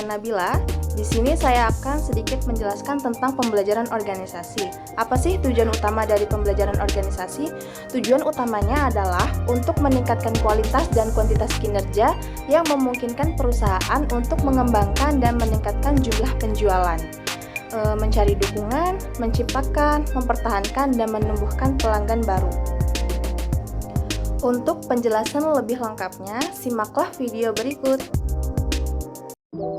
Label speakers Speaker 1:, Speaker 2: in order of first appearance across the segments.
Speaker 1: Nabila. Di sini saya akan sedikit menjelaskan tentang pembelajaran organisasi. Apa sih tujuan utama dari pembelajaran organisasi? Tujuan utamanya adalah untuk meningkatkan kualitas dan kuantitas kinerja yang memungkinkan perusahaan untuk mengembangkan dan meningkatkan jumlah penjualan, mencari dukungan, menciptakan, mempertahankan, dan menumbuhkan pelanggan baru. Untuk penjelasan lebih lengkapnya, simaklah video berikut.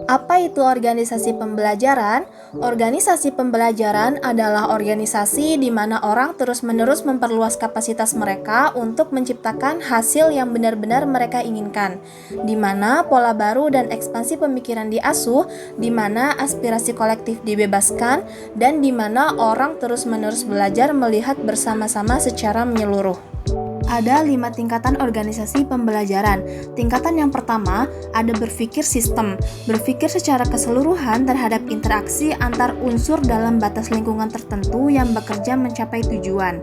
Speaker 2: Apa itu organisasi pembelajaran? Organisasi pembelajaran adalah organisasi di mana orang terus-menerus memperluas kapasitas mereka untuk menciptakan hasil yang benar-benar mereka inginkan, di mana pola baru dan ekspansi pemikiran diasuh, di mana aspirasi kolektif dibebaskan, dan di mana orang terus-menerus belajar melihat bersama-sama secara menyeluruh. Ada 5 tingkatan organisasi pembelajaran. Tingkatan yang pertama ada berpikir sistem, berpikir secara keseluruhan terhadap interaksi antar unsur dalam batas lingkungan tertentu yang bekerja mencapai tujuan.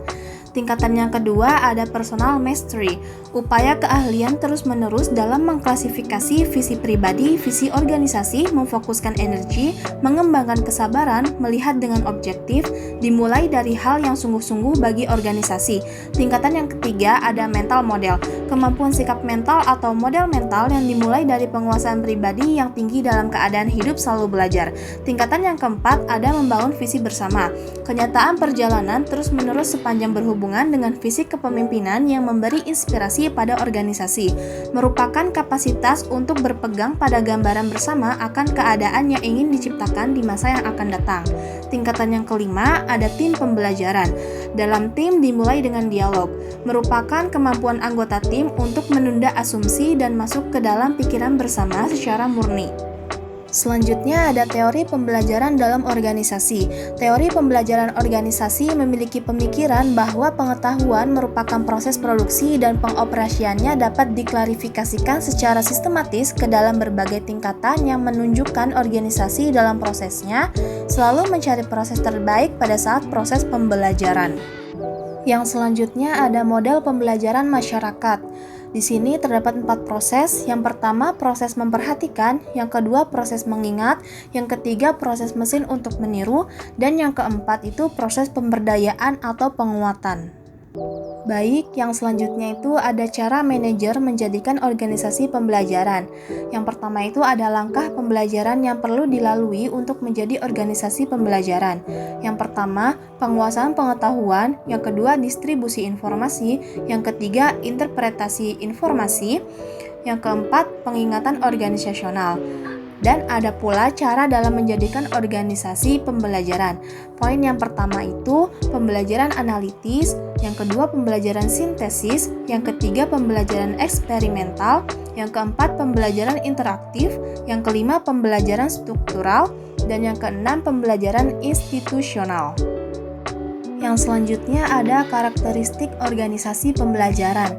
Speaker 2: Tingkatan yang kedua ada personal mastery, upaya keahlian terus-menerus dalam mengklasifikasi visi pribadi, visi organisasi, memfokuskan energi, mengembangkan kesabaran, melihat dengan objektif, dimulai dari hal yang sungguh-sungguh bagi organisasi. Tingkatan yang ketiga ada mental model, kemampuan sikap mental atau model mental yang dimulai dari penguasaan pribadi yang tinggi dalam keadaan hidup selalu belajar. Tingkatan yang keempat ada membangun visi bersama, kenyataan perjalanan terus-menerus sepanjang berhubungan dengan visi kepemimpinan yang memberi inspirasi pada organisasi, merupakan kapasitas untuk berpegang pada gambaran bersama akan keadaan yang ingin diciptakan di masa yang akan datang. Tingkatan yang kelima ada tim pembelajaran. Dalam tim dimulai dengan dialog, merupakan kemampuan anggota tim untuk menunda asumsi dan masuk ke dalam pikiran bersama secara murni. Selanjutnya ada teori pembelajaran dalam organisasi. Teori pembelajaran organisasi memiliki pemikiran bahwa pengetahuan merupakan proses produksi dan pengoperasiannya dapat diklarifikasikan secara sistematis ke dalam berbagai tingkatan yang menunjukkan organisasi dalam prosesnya selalu mencari proses terbaik pada saat proses pembelajaran. Yang selanjutnya ada model pembelajaran masyarakat. Di sini terdapat 4 proses. Yang pertama, proses memperhatikan. Yang kedua, proses mengingat. Yang ketiga, proses mesin untuk meniru. Dan yang keempat itu proses pemberdayaan atau penguatan. Baik, yang selanjutnya itu ada cara manajer menjadikan organisasi pembelajaran. Yang pertama itu ada langkah pembelajaran yang perlu dilalui untuk menjadi organisasi pembelajaran. Yang pertama, penguasaan pengetahuan. Yang kedua, distribusi informasi. Yang ketiga, interpretasi informasi. Yang keempat, pengingatan organisasional. Dan ada pula cara dalam menjadikan organisasi pembelajaran. Poin yang pertama itu pembelajaran analitis, yang kedua pembelajaran sintesis, yang ketiga pembelajaran eksperimental, yang keempat pembelajaran interaktif, yang kelima pembelajaran struktural, dan yang keenam pembelajaran institusional. Yang selanjutnya ada karakteristik organisasi pembelajaran.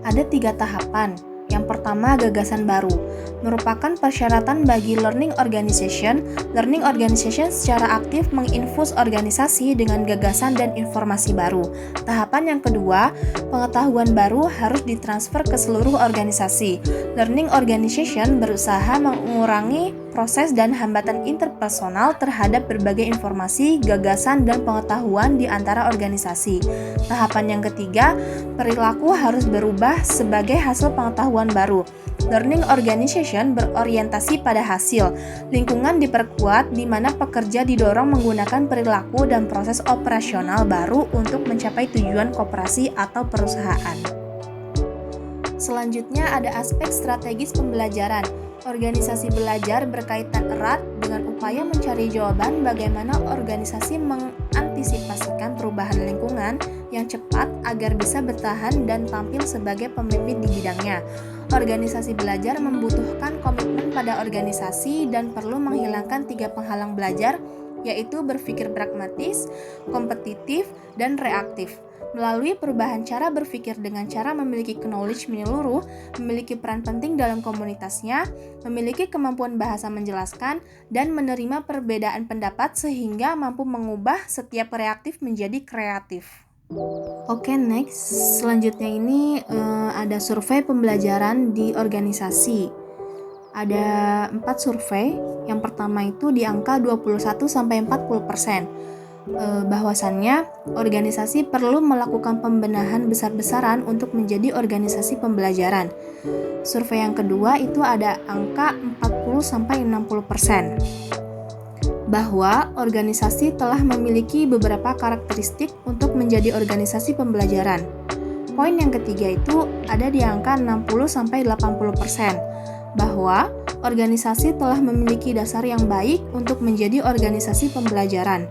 Speaker 2: Ada 3 tahapan. Yang pertama, gagasan baru, merupakan persyaratan bagi learning organization. Learning organization secara aktif menginfus organisasi dengan gagasan dan informasi baru. Tahapan yang kedua, pengetahuan baru harus ditransfer ke seluruh organisasi. Learning organization berusaha mengurangi proses dan hambatan interpersonal terhadap berbagai informasi, gagasan, dan pengetahuan di antara organisasi. Tahapan yang ketiga, perilaku harus berubah sebagai hasil pengetahuan baru. Learning organization berorientasi pada hasil. Lingkungan diperkuat di mana pekerja didorong menggunakan perilaku dan proses operasional baru untuk mencapai tujuan koperasi atau perusahaan. Selanjutnya ada aspek strategis pembelajaran. Organisasi belajar berkaitan erat dengan upaya mencari jawaban bagaimana organisasi mengantisipasikan perubahan lingkungan yang cepat agar bisa bertahan dan tampil sebagai pemimpin di bidangnya. Organisasi belajar membutuhkan komitmen pada organisasi dan perlu menghilangkan 3 penghalang belajar, yaitu berpikir pragmatis, kompetitif, dan reaktif. Melalui perubahan cara berpikir dengan cara memiliki knowledge menyeluruh, memiliki peran penting dalam komunitasnya, memiliki kemampuan bahasa menjelaskan, dan menerima perbedaan pendapat sehingga mampu mengubah setiap reaktif menjadi kreatif. Oke, next. Selanjutnya ini ada survei pembelajaran di organisasi. ada 4 survei. Yang pertama itu di angka 21-40%. Bahwasannya organisasi perlu melakukan pembenahan besar-besaran untuk menjadi organisasi pembelajaran. Survei yang kedua itu ada angka 40-60%. Bahwa organisasi telah memiliki beberapa karakteristik untuk menjadi organisasi pembelajaran. Poin yang ketiga itu ada di angka 60-80%. Bahwa organisasi telah memiliki dasar yang baik untuk menjadi organisasi pembelajaran.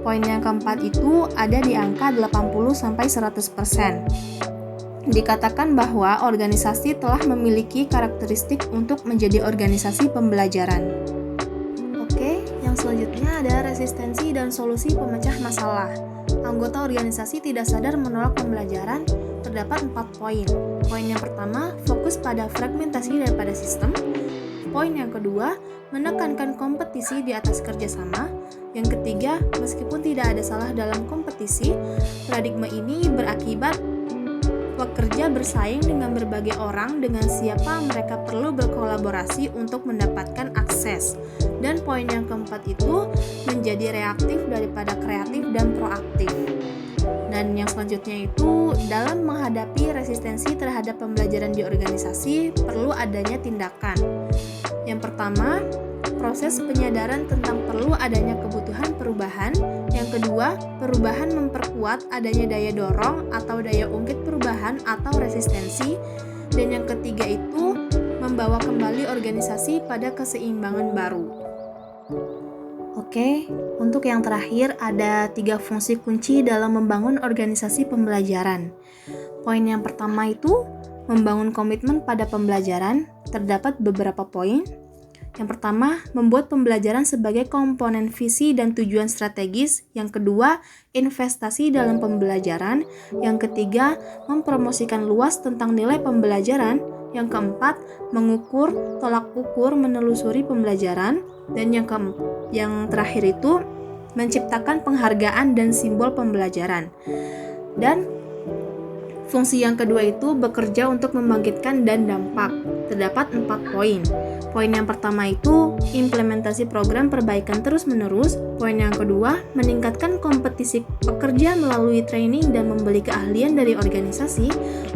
Speaker 2: Poin yang keempat itu ada di angka 80-100%. Dikatakan bahwa organisasi telah memiliki karakteristik untuk menjadi organisasi pembelajaran. Oke, yang selanjutnya ada resistensi dan solusi pemecah masalah. Anggota organisasi tidak sadar menolak pembelajaran. Terdapat 4 poin. Poin yang pertama, fokus pada fragmentasi daripada sistem. Poin yang kedua, menekankan kompetisi di atas kerjasama. Yang ketiga, meskipun tidak ada salah dalam kompetisi, paradigma ini berakibat pekerja bersaing dengan berbagai orang dengan siapa mereka perlu berkolaborasi untuk mendapatkan akses. Dan poin yang keempat itu menjadi reaktif daripada kreatif dan proaktif. Dan yang selanjutnya itu dalam menghadapi resistensi terhadap pembelajaran di organisasi perlu adanya tindakan. Yang pertama, proses penyadaran tentang perlu adanya kebutuhan perubahan. Yang kedua, perubahan memperkuat adanya daya dorong atau daya ungkit perubahan atau resistensi. Dan yang ketiga itu membawa kembali organisasi pada keseimbangan baru. Oke, untuk yang terakhir ada 3 fungsi kunci dalam membangun organisasi pembelajaran. Poin yang pertama itu membangun komitmen pada pembelajaran. Terdapat beberapa poin. Yang pertama, membuat pembelajaran sebagai komponen visi dan tujuan strategis. Yang kedua, investasi dalam pembelajaran. Yang ketiga, mempromosikan luas tentang nilai pembelajaran. Yang keempat, mengukur, tolak ukur, menelusuri pembelajaran. Dan yang terakhir itu, menciptakan penghargaan dan simbol pembelajaran. Dan fungsi yang kedua itu bekerja untuk membangkitkan dan dampak. Terdapat 4 poin. Poin yang pertama itu implementasi program perbaikan terus-menerus. Poin yang kedua, meningkatkan kompetisi pekerja melalui training dan membeli keahlian dari organisasi.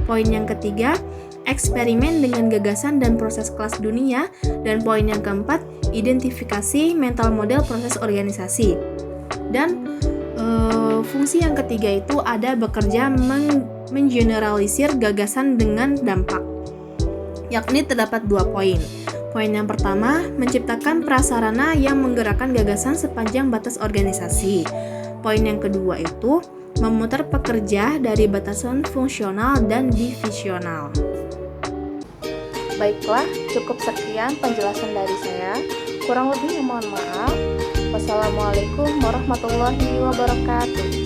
Speaker 2: Poin yang ketiga, eksperimen dengan gagasan dan proses kelas dunia. Dan poin yang keempat, identifikasi mental model proses organisasi. Dan fungsi yang ketiga itu ada bekerja mengeneralisir gagasan dengan dampak. Yakni terdapat 2 poin. Poin yang pertama, menciptakan prasarana yang menggerakkan gagasan sepanjang batas organisasi. Poin yang kedua itu memutar pekerja dari batasan fungsional dan divisional.
Speaker 1: Baiklah, cukup sekian penjelasan dari saya. Kurang lebihnya mohon maaf. Wassalamualaikum warahmatullahi wabarakatuh.